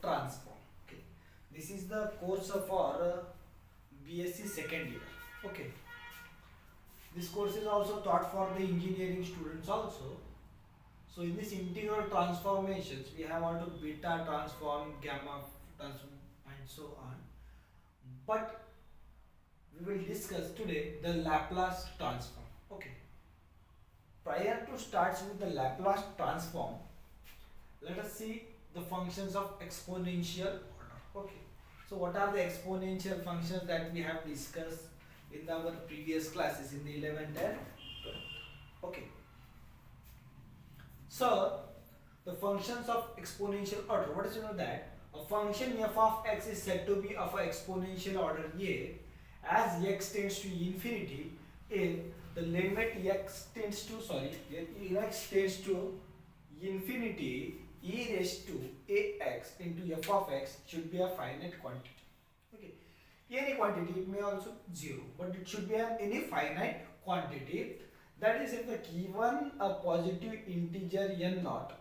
transform. Okay, this is the course for BSc second year. Okay, this course is also taught for the engineering students also. So in this integral transformations, we have all to beta transform, gamma transform, and so on. But we will discuss today the Laplace transform. Okay. Prior to starts with the Laplace transform, let us see the functions of exponential order. Okay. So what are the exponential functions that we have discussed in our previous classes in the 11th and 12th? Okay. So the functions of exponential order. What is you know that a function f of x is said to be of an exponential order a as x tends to infinity if the limit x tends to x tends to infinity e raised to ax into f of x should be a finite quantity. Okay, any quantity, it may also zero, but it should be any finite quantity. That is, if the given a positive integer n naught,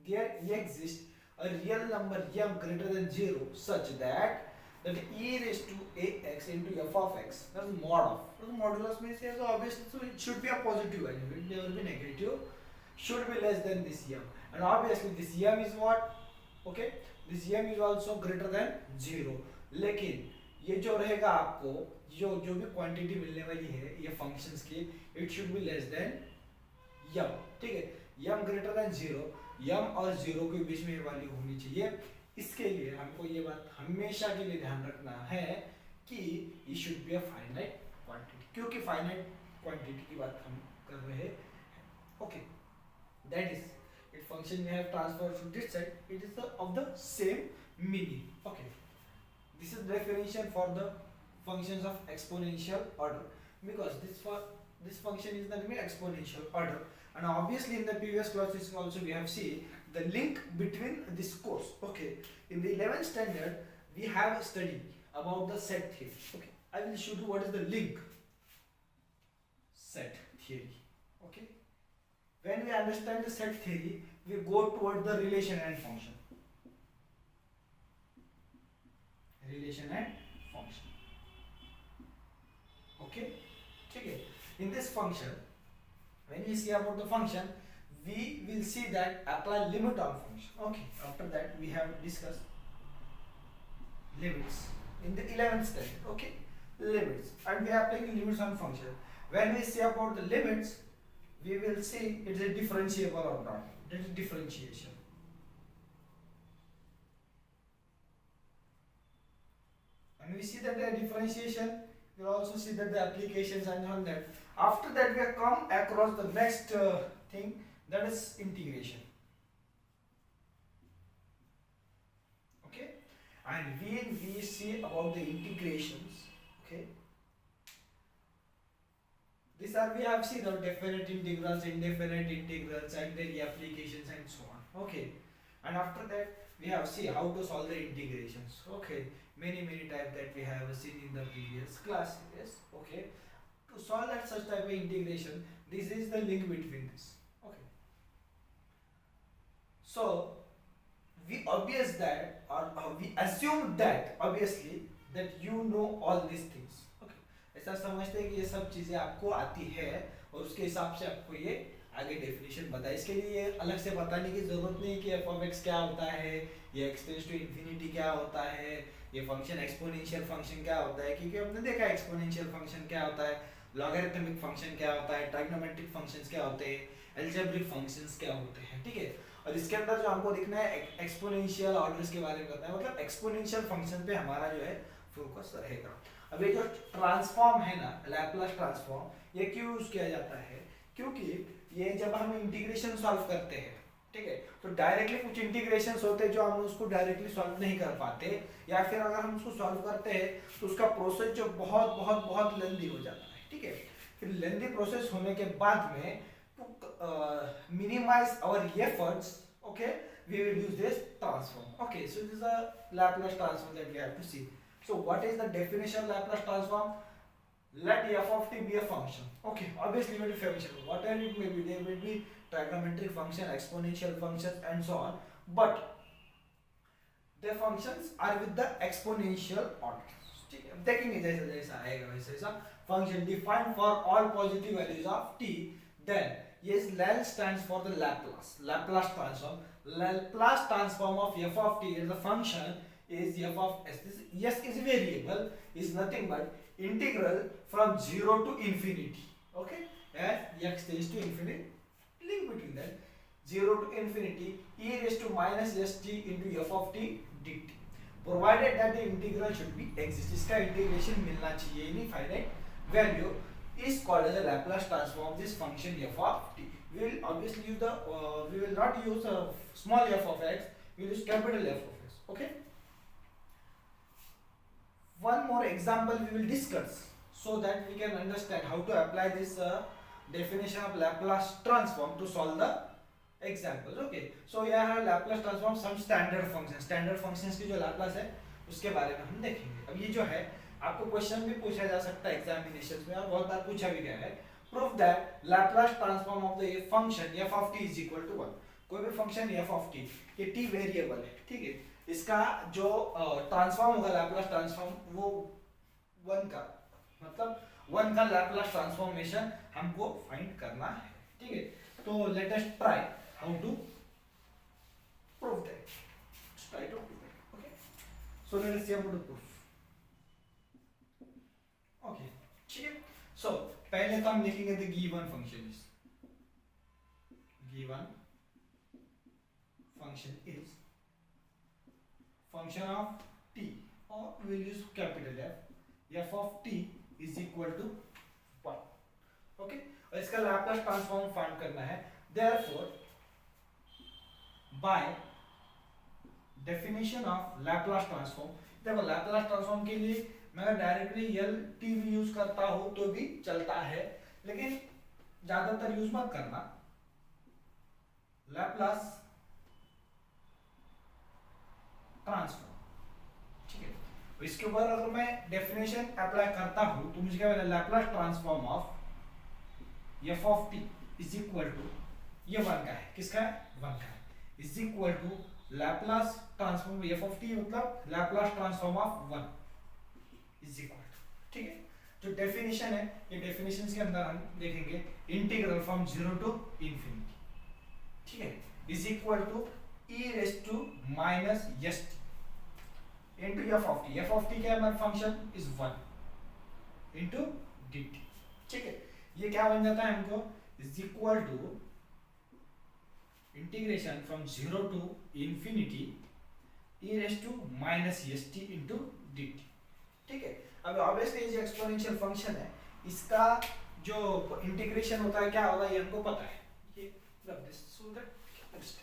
there exists a real number m greater than 0 such that e raised to ax into f of x, that is mod of. So modulus means, so obviously, so it should be a positive value, it will never be negative, should be less than this m, and obviously this m is what? Okay, this m is also greater than 0. लेकिन ये जो रहेगा आपको, जो जो भी quantity मिलने वाली है ये फंक्शंस की, it should be less than यम. ठीक है, यम ग्रेटर देन 0, यम और 0 के बीच में ये वैल्यू होनी चाहिए. इसके लिए हमको ये बात हमेशा के लिए ध्यान रखना है कि ये should be a finite quantity, क्योंकि फाइनाइट क्वांटिटी की बात हम कर रहे हैं. Okay, that is it function we have transferred to this side, it is of the same meaning. Okay, this is definition for the functions of exponential order, because this function is the exponential order, and obviously in the previous classes also we have seen the link between this course. Okay, in the 11th standard we have studied about the set theory. Okay, I will show you what is the link set theory. Okay, when we understand the set theory, we go toward the relation and function. Relation and function. Okay, okay. In this function, when we see about the function, we will see that apply limit on function. Okay, after that we have discussed limits in the 11th standard. Okay, limits, and we are applying limits on function. When we see about the limits, we will see it is differentiable or not. That is differentiation. And we see that the differentiation, we will also see that the applications and on that. After that we have come across the next thing, that is integration. Okay, and when we see about the integrations, okay, these are, we have seen the definite integrals, indefinite integrals, and their applications and so on. Okay, and after that we have seen how to solve the integrations. Okay, many types that we have seen in the previous classes. Okay, to solve that such type of integration, this is the link between this. Okay, so we obvious that, or we assume that obviously that you know all these things. Okay, ऐसा समझते हैं कि ये सब चीजें आपको आती है और उसके हिसाब से आपको ये आगे डेफिनेशन बताए. इसके लिए अलग से बताने की जरूरत नहीं कि एफ ऑफ एक्स क्या होता है, ये एक्स टेंड्स टू इन्फिनिटी क्या होता है, ये फंक्शन एक्सपोनेंशियल फंक्शन क्या होता है, क्योंकि हमने देखा एक्सपोनेंशियल फंक्शन क्या होता है, लॉगरिथमिक फंक्शन क्या होता है, ट्राइग्नोमेट्रिक फंक्शंस क्या होते हैं, अलजेब्रिक फंक्शंस क्या होते हैं. ठीक है, और इसके अंदर जो हमको देखना है एक्सपोनेंशियल ऑर्डर्स के बारे में करना है, मतलब एक्सपोनेंशियल फंक्शन पे हमारा जो है फोकस रहेगा. अब ये जो ट्रांसफॉर्म है ना, लैप्लास ट्रांसफॉर्म, ये क्यों यूज किया जाता है? क्योंकि ये जब हम इंटीग्रेशन सॉल्व करते हैं, ठीक है, तो डायरेक्टली कुछ इंटीग्रेशंस होते हैं जो हम उसको डायरेक्टली सॉल्व नहीं कर पाते, या फिर अगर हम उसको सॉल्व करते हैं तो उसका प्रोसेस जो बहुत बहुत बहुत लेंदी हो जाता है. ठीक है, फिर लेंदी प्रोसेस होने के बाद में to minimize our efforts, okay, we will use this transform. Okay, so this is a Laplace transform that we have to see. So what is the definition of Laplace transform? Let f of t be a function. Okay, obviously it will be function, whatever it may be, there will be trigonometric function, exponential functions and so on, but the functions are with the exponential order. ठीक है, अब देखेंगे जैसा जैसा आएगा वैसे वैसा function defined for all positive values of t, then yes, L stands for the Laplace transform. Laplace transform of f of t is the function is f of s. This s is variable, is nothing but integral from 0 to infinity. Okay, as x tends to infinity, link between that 0 to infinity e raised to minus st into f of t dt, provided that the integral should be exist. इसका integration मिलना चाहिए, any finite value is called as a Laplace transform of this function f of t. We will obviously use the we will not use small f of x, we will use capital F of x. Okay, one more example we will discuss so that we can understand how to apply this definition of Laplace transform to solve the examples. Okay, so यहाँ है Laplace transform some standard functions की जो Laplace है उसके बारे में हम देखेंगे. अब ये जो है आपको क्वेश्चन भी पूछा जा सकता है एग्जामिनेशन में और बहुत बार पूछा भी गया है. Proof that Laplace transform of the function f of t is equal to 1. कोई भी फंक्शन f of t, ये t वेरिएबल है, ठीक है, इसका जो ट्रांसफॉर्म होगा Laplace ट्रांसफॉर्म वो 1 का, मतलब 1 का Laplace ट्रांसफॉर्मेशन हमको फाइंड करना है. ठीक है, तो let us try how to prove that. Try to prove that. Okay, so let us see how to prove. Okay, ठीक है. सो पहले तो हम लिखेंगे the given function is function of t, or we will use capital F of t is equal to 1. Okay, और इसका Laplace transform find करना है. Therefore by definition of Laplace transform, देखो Laplace ट्रांसफॉर्म के लिए मैं अगर डायरेक्टली यल T भी यूज करता हूं तो भी चलता है, लेकिन ज्यादातर यूज मत करना. Laplace ट्रांसफॉर्म, ठीक है, तो इसके ऊपर अगर मैं डेफिनेशन अप्लाई करता हूं तो मुझे क्या मिलेगा? Laplace transform of f of t is equal to, ये 1 का है, किसका है? 1 का है, is equal to Laplace transform f of t मतलब Laplace transform of 1 is equal to, ठीक है. जो डेफिनेशन है ये डेफिनेशन के अंदर हम देखेंगे इंटीग्रल फ्रॉम 0 टू इंफिनिटी, ठीक है, is equal to e raised to minus st into f of t. f of t क्या है? हमारा फंक्शन इज 1 into dt, ठीक है. ये क्या बन जाता है हमको? Is equal to integration from 0 to infinity e raised to minus st into dt, ठीक है. अब ऑब्वियसली ये एक्सपोनेंशियल फंक्शन है, इसका जो इंटीग्रेशन होता है क्या होगा ये हमको पता है. ये रख this so that understand.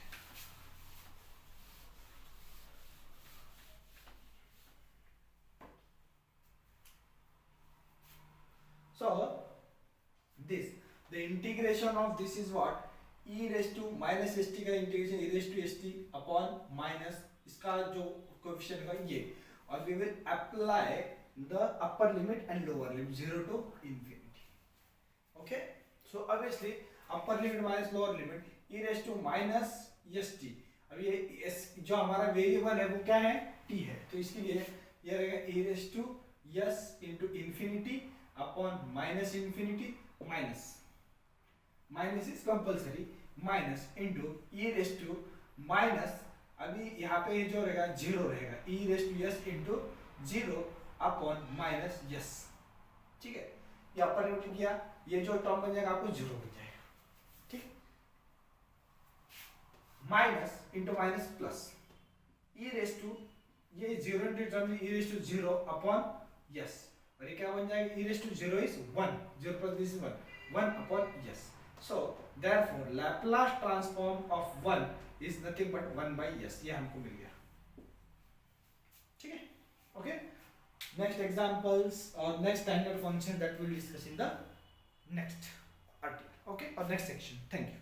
So this the integration of this is what? e raised to minus st का integration e raised to st upon minus इसका जो कोएफिशिएंट होगा ये, और we will apply the upper limit and lower limit 0 to infinity. Okay, so obviously upper limit minus lower limit e raised to minus st. अब ये s जो हमारा variable है वो क्या है? t है, तो इसके लिए ये रहेगा e raised to s into infinity upon minus infinity minus is compulsory minus into e raise to minus, अभी यहाँ पे जो रहेगा 0 रहेगा, e raise to s into 0 upon minus s, ठीक है. ये अपर लिमिट किया, ये जो टर्म बन जाएगा आपको 0 बन जाएगा, ठीक. Minus into minus plus e raise to, ये 0 into term e raise to 0 upon s, और ये क्या बन जाएगा? e raised to 0 is 1, 0 plus this is 1 upon yes. So therefore Laplace transform of 1 is nothing but 1 by yes. ये हमको मिल गया, ठीक है. Okay, next examples or next standard function that we will discuss in the next article, okay, or next section. Thank you.